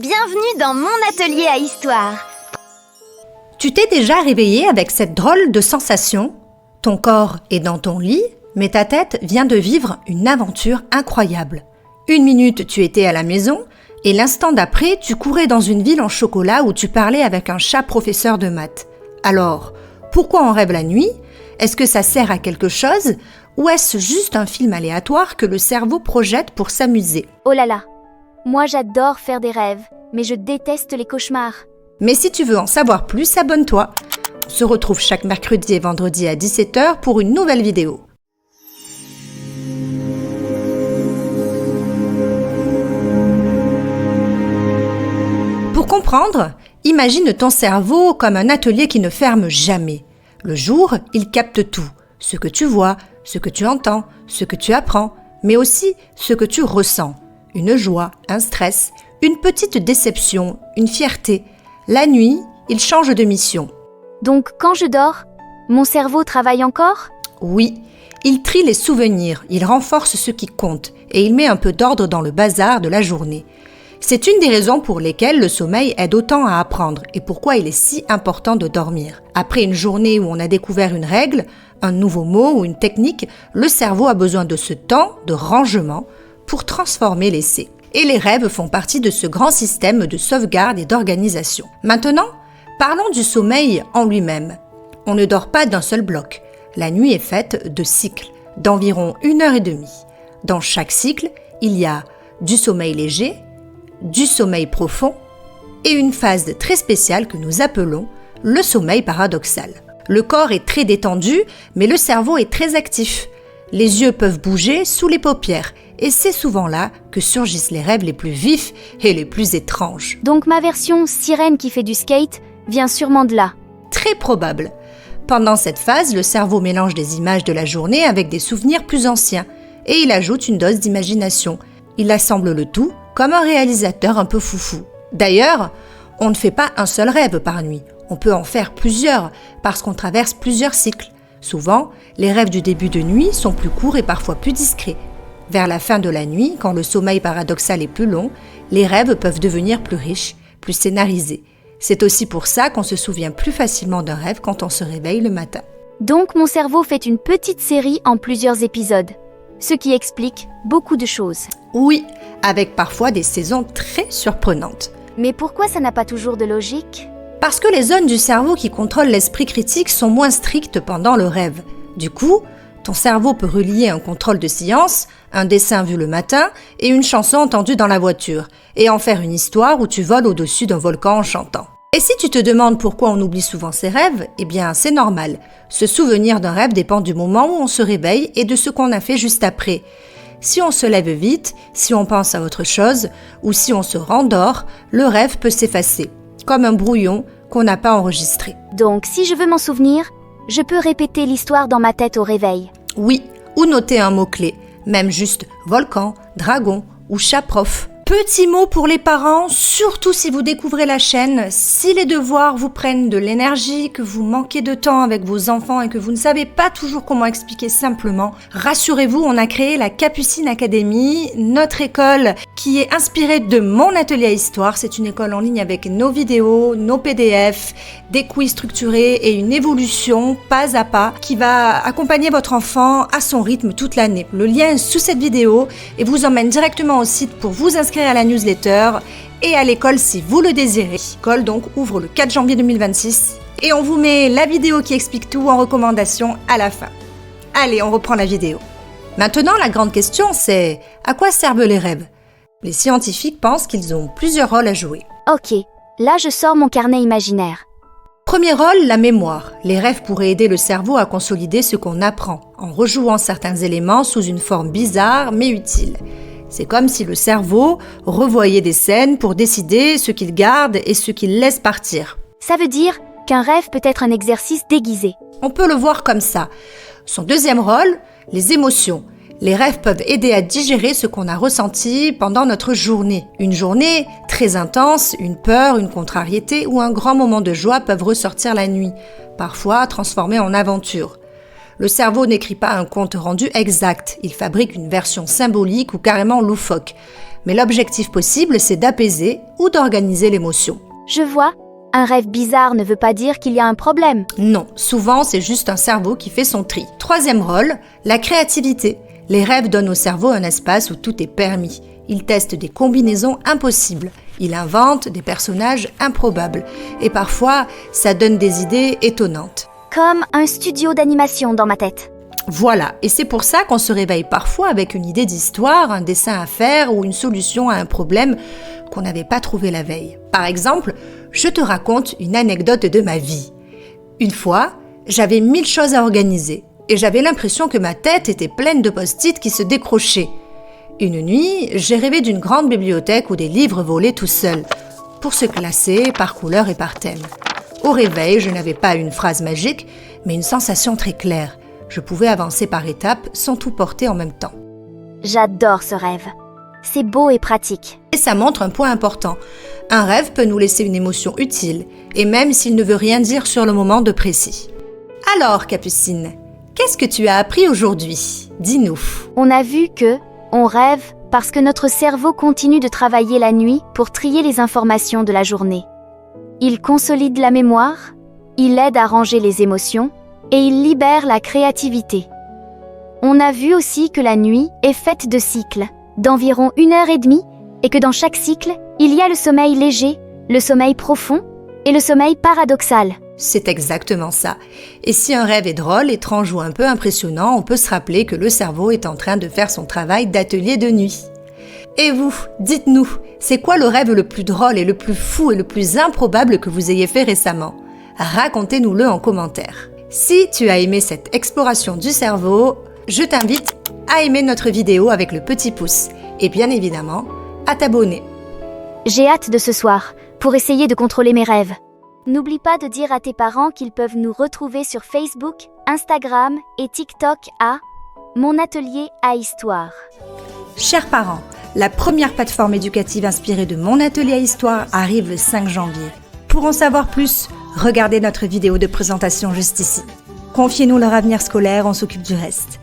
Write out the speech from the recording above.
Bienvenue dans mon atelier à histoire. Tu t'es déjà réveillé avec cette drôle de sensation? Ton corps est dans ton lit, mais ta tête vient de vivre une aventure incroyable. 1 minute, tu étais à la maison, et l'instant d'après, tu courais dans une ville en chocolat où tu parlais avec un chat professeur de maths. Alors, pourquoi on rêve la nuit? Est-ce que ça sert à quelque chose? Ou est-ce juste un film aléatoire que le cerveau projette pour s'amuser? Oh là là, moi j'adore faire des rêves, mais je déteste les cauchemars. Mais si tu veux en savoir plus, abonne-toi. On se retrouve chaque mercredi et vendredi à 17h pour une nouvelle vidéo. Pour comprendre, imagine ton cerveau comme un atelier qui ne ferme jamais. Le jour, il capte tout. Ce que tu vois, ce que tu entends, ce que tu apprends, mais aussi ce que tu ressens. Une joie, un stress, une petite déception, une fierté. La nuit, il change de mission. Donc quand je dors, mon cerveau travaille encore? Oui, il trie les souvenirs, il renforce ce qui compte et il met un peu d'ordre dans le bazar de la journée. C'est une des raisons pour lesquelles le sommeil aide autant à apprendre et pourquoi il est si important de dormir. Après une journée où on a découvert une règle, un nouveau mot ou une technique, le cerveau a besoin de ce temps de rangement pour transformer l'essai. Et les rêves font partie de ce grand système de sauvegarde et d'organisation. Maintenant, parlons du sommeil en lui-même. On ne dort pas d'un seul bloc. La nuit est faite de cycles, d'environ 1h30. Dans chaque cycle, il y a du sommeil léger, du sommeil profond et une phase très spéciale que nous appelons le sommeil paradoxal. Le corps est très détendu, mais le cerveau est très actif. Les yeux peuvent bouger sous les paupières et c'est souvent là que surgissent les rêves les plus vifs et les plus étranges. Donc ma version sirène qui fait du skate vient sûrement de là. Très probable. Pendant cette phase, le cerveau mélange des images de la journée avec des souvenirs plus anciens et il ajoute une dose d'imagination. Il assemble le tout comme un réalisateur un peu foufou. D'ailleurs, on ne fait pas un seul rêve par nuit. On peut en faire plusieurs parce qu'on traverse plusieurs cycles. Souvent, les rêves du début de nuit sont plus courts et parfois plus discrets. Vers la fin de la nuit, quand le sommeil paradoxal est plus long, les rêves peuvent devenir plus riches, plus scénarisés. C'est aussi pour ça qu'on se souvient plus facilement d'un rêve quand on se réveille le matin. Donc mon cerveau fait une petite série en plusieurs épisodes, ce qui explique beaucoup de choses. Oui, avec parfois des saisons très surprenantes. Mais pourquoi ça n'a pas toujours de logique? Parce que les zones du cerveau qui contrôlent l'esprit critique sont moins strictes pendant le rêve. Du coup, ton cerveau peut relier un contrôle de science, un dessin vu le matin et une chanson entendue dans la voiture, et en faire une histoire où tu voles au-dessus d'un volcan en chantant. Et si tu te demandes pourquoi on oublie souvent ses rêves, eh bien c'est normal. Ce souvenir d'un rêve dépend du moment où on se réveille et de ce qu'on a fait juste après. Si on se lève vite, si on pense à autre chose, ou si on se rendort, le rêve peut s'effacer, comme un brouillon qu'on n'a pas enregistré. Donc si je veux m'en souvenir, je peux répéter l'histoire dans ma tête au réveil. Oui, ou noter un mot-clé, même juste volcan, dragon ou chat prof. Petit mot pour les parents, surtout si vous découvrez la chaîne, si les devoirs vous prennent de l'énergie, que vous manquez de temps avec vos enfants et que vous ne savez pas toujours comment expliquer simplement, rassurez-vous, on a créé la Capucine Academy, notre école qui est inspirée de mon atelier à histoire. C'est une école en ligne avec nos vidéos, nos PDF, des quiz structurés et une évolution pas à pas qui va accompagner votre enfant à son rythme toute l'année. Le lien est sous cette vidéo et vous emmène directement au site pour vous inscrire à la newsletter et à l'école si vous le désirez. L'école donc ouvre le 4 janvier 2026 et on vous met la vidéo qui explique tout en recommandation à la fin. Allez, on reprend la vidéo. Maintenant, la grande question c'est à quoi servent les rêves? Les scientifiques pensent qu'ils ont plusieurs rôles à jouer. Ok, là je sors mon carnet imaginaire. Premier rôle, la mémoire. Les rêves pourraient aider le cerveau à consolider ce qu'on apprend, en rejouant certains éléments sous une forme bizarre mais utile. C'est comme si le cerveau revoyait des scènes pour décider ce qu'il garde et ce qu'il laisse partir. Ça veut dire qu'un rêve peut être un exercice déguisé. On peut le voir comme ça. Son deuxième rôle, les émotions. Les rêves peuvent aider à digérer ce qu'on a ressenti pendant notre journée. Une journée très intense, une peur, une contrariété ou un grand moment de joie peuvent ressortir la nuit, parfois transformés en aventure. Le cerveau n'écrit pas un compte rendu exact, il fabrique une version symbolique ou carrément loufoque. Mais l'objectif possible, c'est d'apaiser ou d'organiser l'émotion. Je vois, un rêve bizarre ne veut pas dire qu'il y a un problème. Non, souvent c'est juste un cerveau qui fait son tri. Troisième rôle, la créativité. Les rêves donnent au cerveau un espace où tout est permis. Il teste des combinaisons impossibles. Il invente des personnages improbables. Et parfois, ça donne des idées étonnantes. Comme un studio d'animation dans ma tête. Voilà, et c'est pour ça qu'on se réveille parfois avec une idée d'histoire, un dessin à faire ou une solution à un problème qu'on n'avait pas trouvé la veille. Par exemple, je te raconte une anecdote de ma vie. Une fois, j'avais 1000 choses à organiser et j'avais l'impression que ma tête était pleine de post-it qui se décrochaient. Une nuit, j'ai rêvé d'une grande bibliothèque où des livres volaient tout seuls, pour se classer par couleur et par thème. Au réveil, je n'avais pas une phrase magique, mais une sensation très claire. Je pouvais avancer par étapes sans tout porter en même temps. J'adore ce rêve. C'est beau et pratique. Et ça montre un point important. Un rêve peut nous laisser une émotion utile, et même s'il ne veut rien dire sur le moment de précis. Alors, Capucine, qu'est-ce que tu as appris aujourd'hui? Dis-nous. On a vu que on rêve parce que notre cerveau continue de travailler la nuit pour trier les informations de la journée. Il consolide la mémoire, il aide à ranger les émotions et il libère la créativité. On a vu aussi que la nuit est faite de cycles, d'environ 1h30, et que dans chaque cycle, il y a le sommeil léger, le sommeil profond et le sommeil paradoxal. C'est exactement ça. Et si un rêve est drôle, étrange ou un peu impressionnant, on peut se rappeler que le cerveau est en train de faire son travail d'atelier de nuit. Et vous, dites-nous, c'est quoi le rêve le plus drôle et le plus fou et le plus improbable que vous ayez fait récemment? Racontez-nous-le en commentaire. Si tu as aimé cette exploration du cerveau, je t'invite à aimer notre vidéo avec le petit pouce et bien évidemment, à t'abonner. J'ai hâte de ce soir, pour essayer de contrôler mes rêves. N'oublie pas de dire à tes parents qu'ils peuvent nous retrouver sur Facebook, Instagram et TikTok à Mon Atelier à Histoire. Chers parents, la première plateforme éducative inspirée de Mon Atelier à Histoire arrive le 5 janvier. Pour en savoir plus, regardez notre vidéo de présentation juste ici. Confiez-nous leur avenir scolaire, on s'occupe du reste.